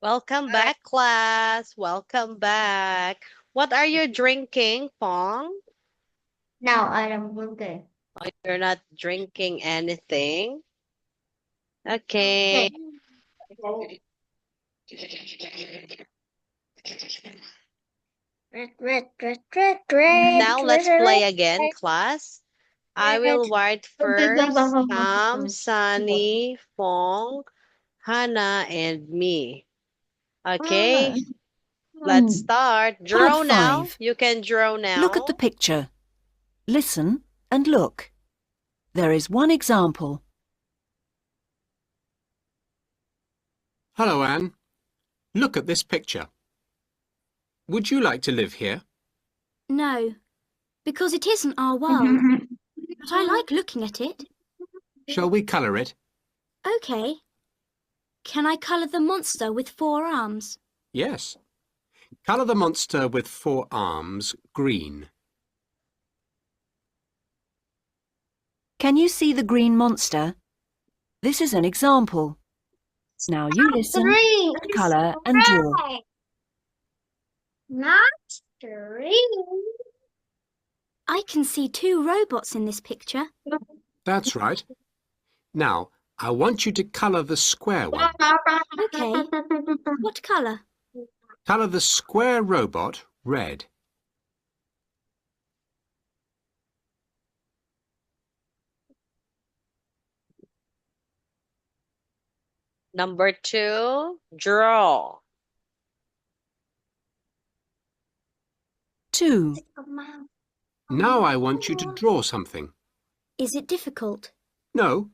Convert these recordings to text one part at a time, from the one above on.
Welcome back, class. Welcome back. What are you drinking, Pong? Now I am okay. Oh, you're not drinking anything? Okay. Now let's play again, class. I will write first Sam, Sunny, Pong, Hannah, and me. Okay, let's start. Draw Part now. 5. You can draw now. Look at the picture. Listen and look. There is one example. Hello, Anne. Look at this picture. Would you like to live here? No, because it isn't our world. But I like looking at it. Shall we colour it? OK. Can I colour the monster with 4 arms? Yes. Colour the monster with 4 arms green. Can you see the green monster? This is an example. Now you listen, colour and draw. Not three. I can see 2 robots in this picture. That's right. Now, I want you to colour the square one. OK. What colour? Colour the square robot red. Number 2, draw. 2. Now I want you to draw something. Is it difficult? No,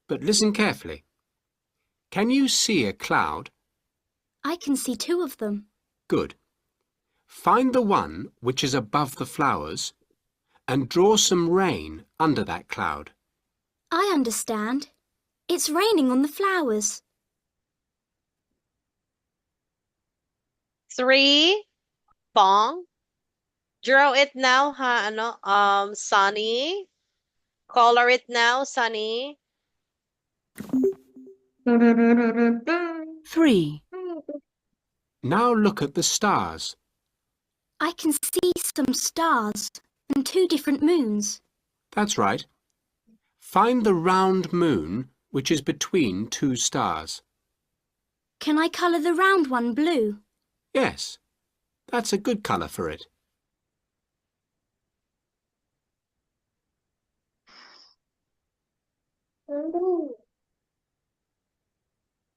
but listen carefully. Can you see a cloud? I can see 2 of them. Good. Find the one which is above the flowers and draw some rain under that cloud. I understand. It's raining on the flowers. 3, Pong. Draw it now, Sunny. Color it now, Sunny. 3. Now look at the stars. I can see some stars and 2 different moons. That's right. Find the round moon which is between 2 stars. Can I colour the round one blue? Yes, that's a good colour for it.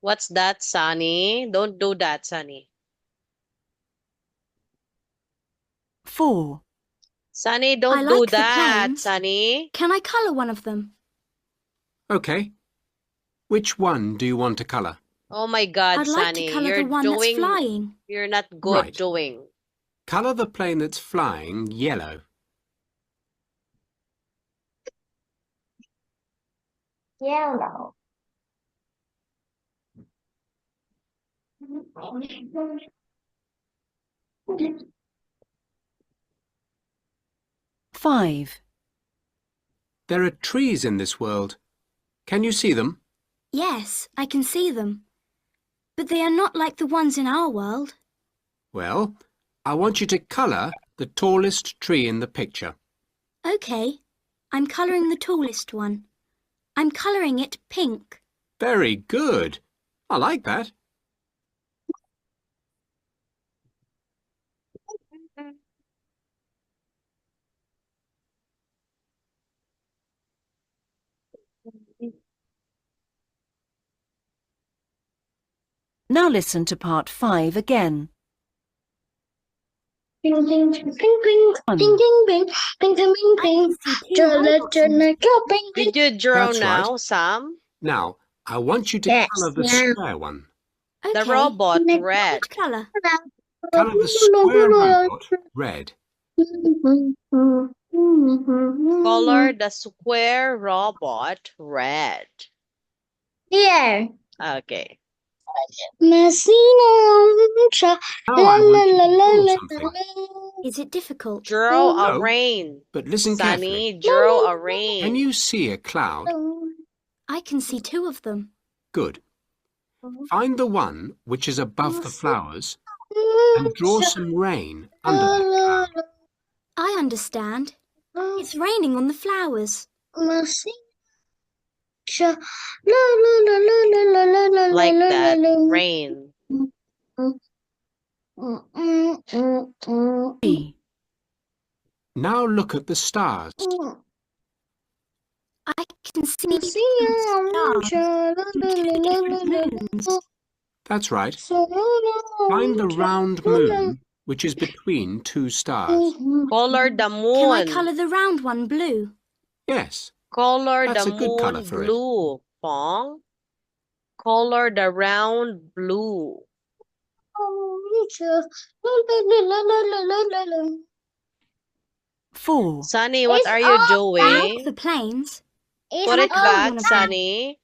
What's that, Sunny? Don't do that, Sunny. 4. Sunny, don't I do like the that, planes. Sunny. Can I colour one of them? OK. Which one do you want to colour? Oh my God, I'd like Sunny. to colour You're the one doing. that's flying. You're not good Right. doing. Colour the plane that's flying yellow. Yellow. Five. There are trees in this world. Can you see them? Yes, I can see them. But they are not like the ones in our world. Well, I want you to colour the tallest tree in the picture. OK, I'm colouring the tallest one. I'm colouring it pink. Very good. I like that. Now listen to part 5 again. Ping, ping, ping, ping, One. ping, ping, ping, ping, ping, ping, I ping. can see 2 robots in this. Ping, ping. Did you draw That's now, right. Sam? Now, I want you to Yes, colour the yeah. square one. OK, The robot red. what colour? Colour the square robot red. Color the square robot red. Here. Okay. Messina. Now I want you to draw something. Is it difficult? Draw a No, rain. But listen carefully. Sunny, draw a rain. Can you see a cloud? I can see 2 of them. Good. Find the one which is above the flowers and draw some rain under that cloud. I understand. It's raining on the flowers. Like that. Rain. 3. Now look at the stars. I can see some stars and 2 different moons. That's right. Find the round moon which is between 2 stars. Color the Can I moon. colour the round one blue? Yes, Color That's the a good colour moon for it. blue, Pong. Color the round blue. 4. Sunny, what It's are you all Like doing? the planes. Put it all back, one of them. Sunny.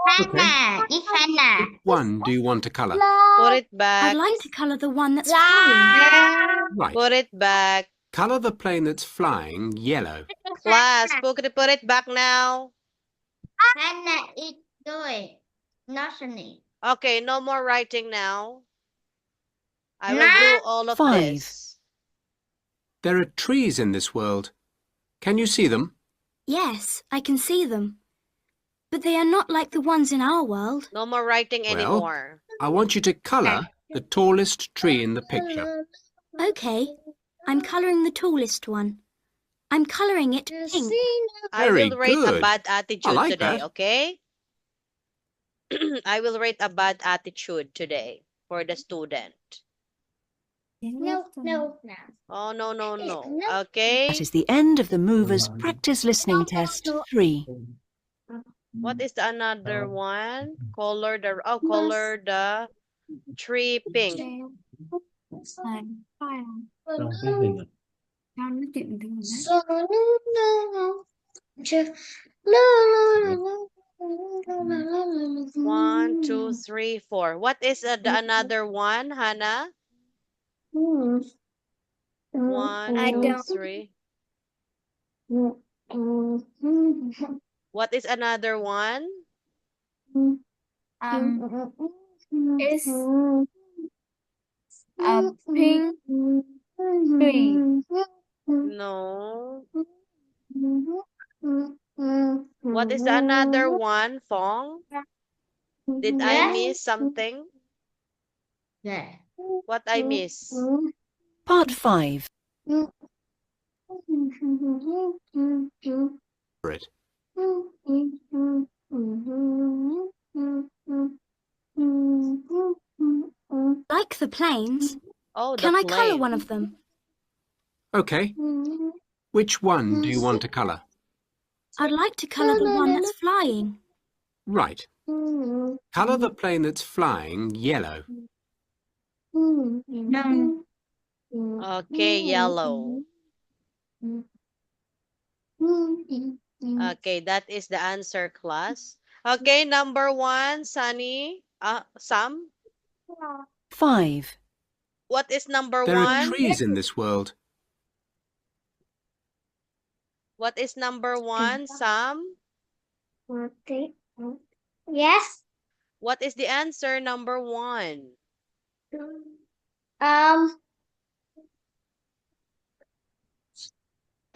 Hannah. It's Hannah. which one do you want to colour? Put it I'd back. like to colour the one that's flying. Right. Put it back. Colour the plane that's flying yellow. Class, put it back now. Hannah, it's doing. Not Sunny. Okay, no more writing now. I will do all of 5. this. There are trees in this world. Can you see them? Yes, I can see them. But they are not like the ones in our world. No more writing Well, anymore. I want you to colour the tallest tree in the picture. Okay, I'm colouring the tallest one. I'm colouring it pink. I Very will rate a good. bad attitude like today, that. okay? I will rate a bad attitude today for the student. No. Oh, no. No. Okay? That is the end of the Movers Practice Listening Test 3. What is the another one? Color the tree pink. One, two, three, four. What is the another one, Hannah? One, I two, don't. three. What is another one? It's a pink tree. No. What is the another one, Fong? Did I miss something? Yeah. What I miss? Part 5. For it. Like the planes. Oh, the Can I colour plane. one of them? Okay. Which one do you want to colour? I'd like to colour the one that's flying. Right. Colour the plane that's flying yellow. Okay, yellow. Okay, that is the answer, class. Okay, number one, Sunny. Sam, 5. what is number There are one? trees in this world. What is number one, Sam? Yes. What is the answer, number one?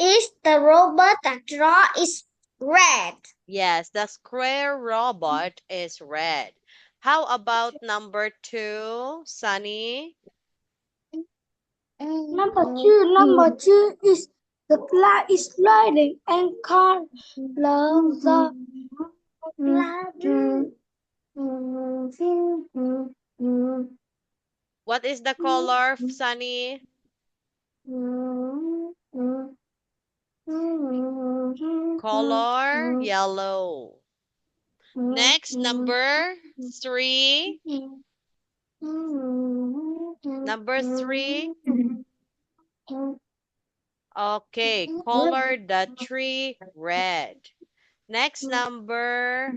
Is the robot that draw is red? Yes, the square robot is red. How about number two, Sunny? Number two is the flag is sliding and car loves the What is the color, Sunny? Color yellow. Next, number three. Number three. Okay, color the tree red. Next number.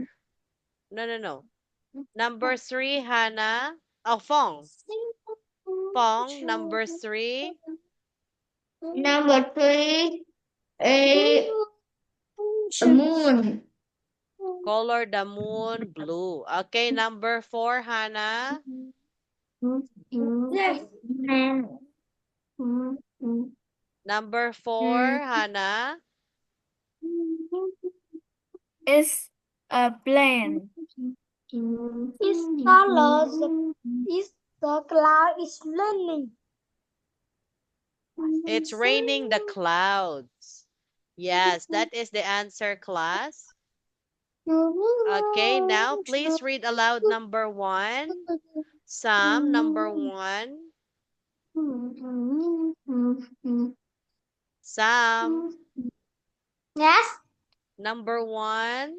No. Number three, Hannah. Oh, Fong. Fong, number three. Number three, a moon. Color the moon blue. Okay, number 4, Hannah. Yes. Number 4, Hannah. It's a plane. Its color is the cloud is raining. It's raining the clouds. Yes, that is the answer, class. Okay, now please read aloud number 1. Sam, number 1. Sam, Yes. number 1.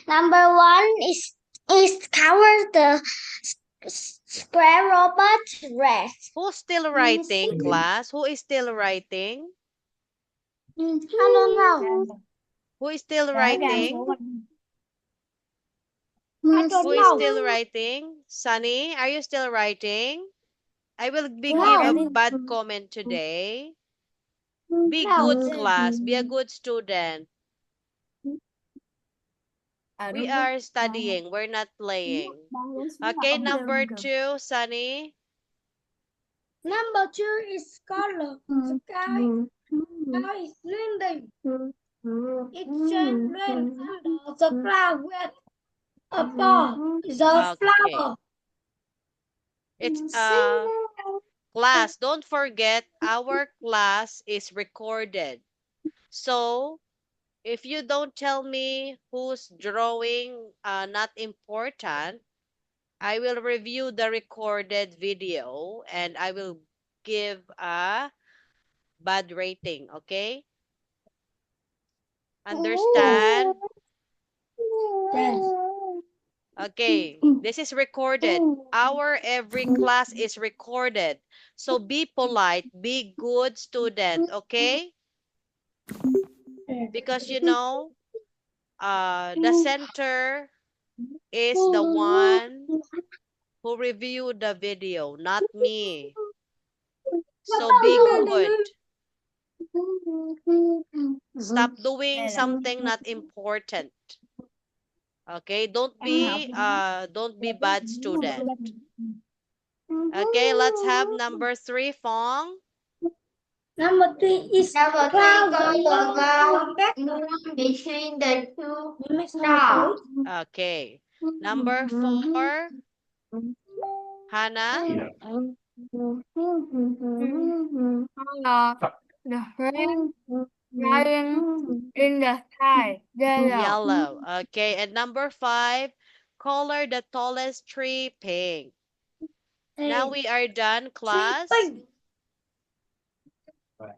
Number 1 is cover the square robot red. Who's still writing, class? Who is still writing? I don't know. Who is still writing? I don't Who is know. still writing? Sunny, are you still writing? I will be No. give a bad comment today. Be good, class. Be a good student. We are studying. We're not playing. Okay, number 2, Sunny. Number 2 is color. Sky is raining. It's rain under the cloud with a ball. The Okay. flower. It's class. Don't forget our class is recorded. So if you don't tell me who's drawing not important, I will review the recorded video and I will give a bad rating, okay? Understand? Yes. Okay, this is recorded. Our every class is recorded. So be polite, be good student, okay? Because you know, the center is the one who reviewed the video, not me. So be good. Stop doing something not important. Okay, don't be bad student. Okay, let's have number 3, Fong. Number 3 is cloud Between the two stars. Okay. Number 4, Hannah. The rain flying in the sky. Yellow. Okay, and number 5, color the tallest tree pink. Now we are done, class.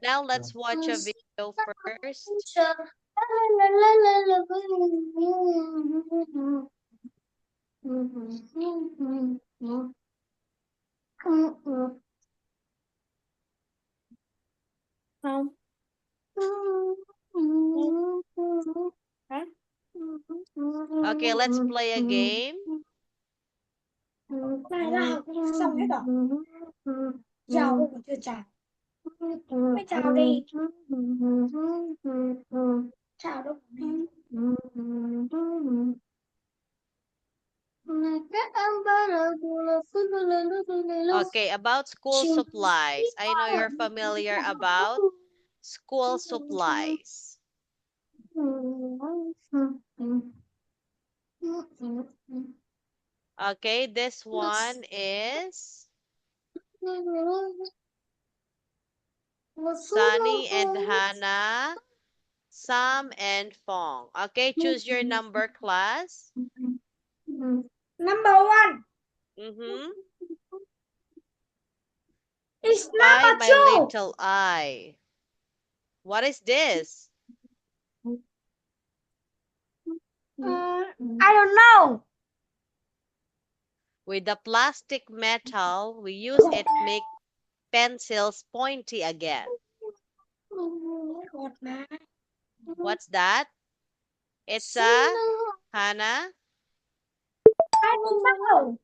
Now let's watch a video first. Okay, let's play a game. Này là học xong hết rồi. Chào cô còn chưa chào. Mới chào đi. Chào đâu. Okay, about school supplies. I know you're familiar about school supplies. Okay, this one is Sunny and Hannah, Sam and Fong. Okay, choose your number, class. Number 1 is By number my 2. little eye. What is this? I don't know. With the plastic metal, we use it to make pencils pointy again. What's that? It's a Hannah. I don't know.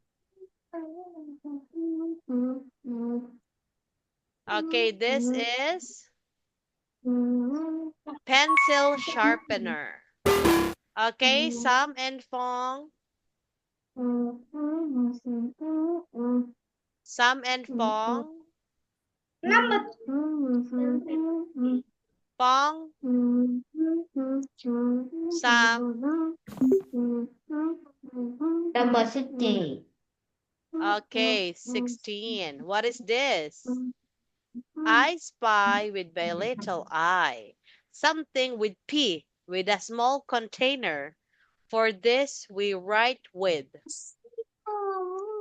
Okay, this is Pencil sharpener. Okay, Sam and Fong. Sam and Fong. Fong. Sam. Number 16. Okay, 16. What is this? I spy with my little eye something with P, with a small container. For this we write with.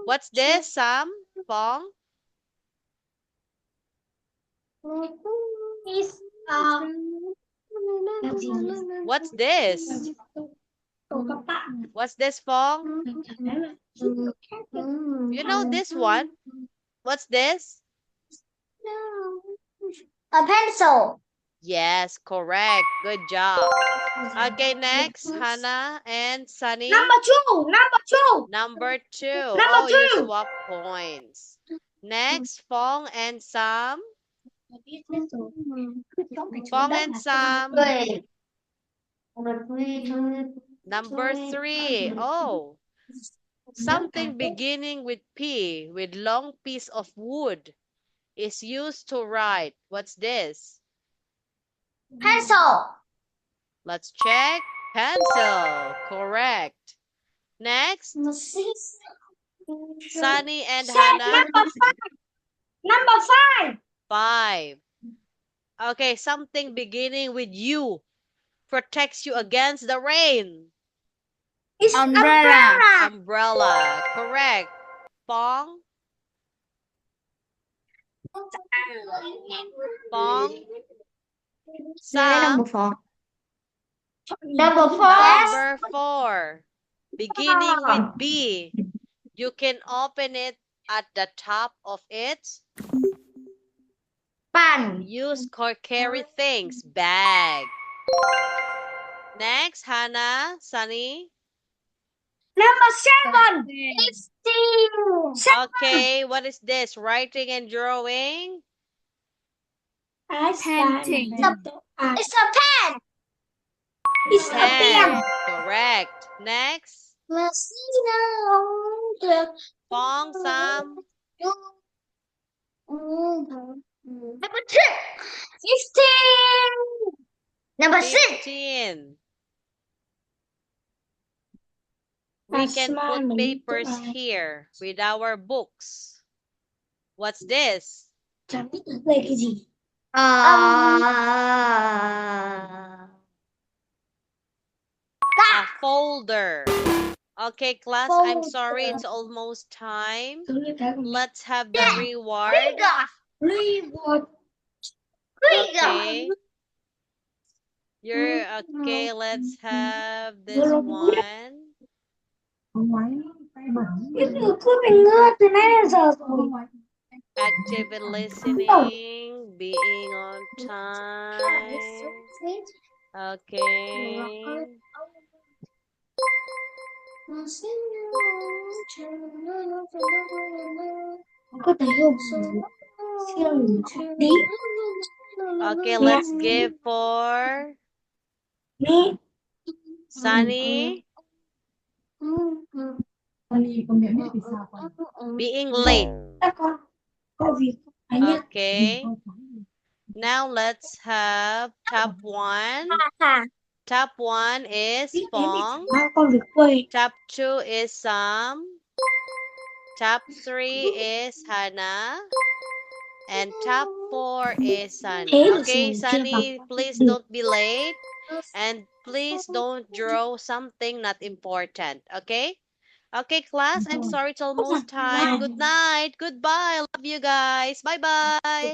What's this, Sam? Fong? Is What's this? What's this, Fong? You know this one? What's this? a pencil. Yes, correct. Good job. Okay, next, Hannah and Sunny. Number two. Number 2. Number Oh, you 2. swap points. Next, Fong and Sam. Fong and Sam. Wait. Number 3. Oh, something beginning with P, with long piece of wood, is used to write. What's this? Pencil. Let's check. Pencil. Correct. Next, Sunny and Hannah. Number 5. 5. Okay, something beginning with U protects you against the rain. It's Umbrella. Umbrella. Correct. Fong. Fong. Sam. Number 4. Number 4. Beginning with B. You can open it at the top of its. Pan. Use or carry things. Bag. Next, Hannah, Sunny. Number 7. It's Okay, what is this? Writing and drawing? Painting. It's a pen. It's a pen. Correct. Next, Fong, Sam. Number 2. 15. Number 6. 15. We can put papers here with our books. What's this? A folder. Okay, class, I'm sorry, it's almost time. Let's have the reward. Okay. You're okay, let's have this one. Active listening, being on time. Okay. Okay, let's give for Sunny. Being late. Okay. Now let's have top 1. Top 1 is Fong. Top 2 is Sam. Top 3 is Hannah. And top 4 is Sunny. Okay, Sunny, please don't be late. And please don't draw something not important. Okay? Okay, class, I'm sorry it's almost time. Good night. Goodbye. Love you guys. Bye-bye.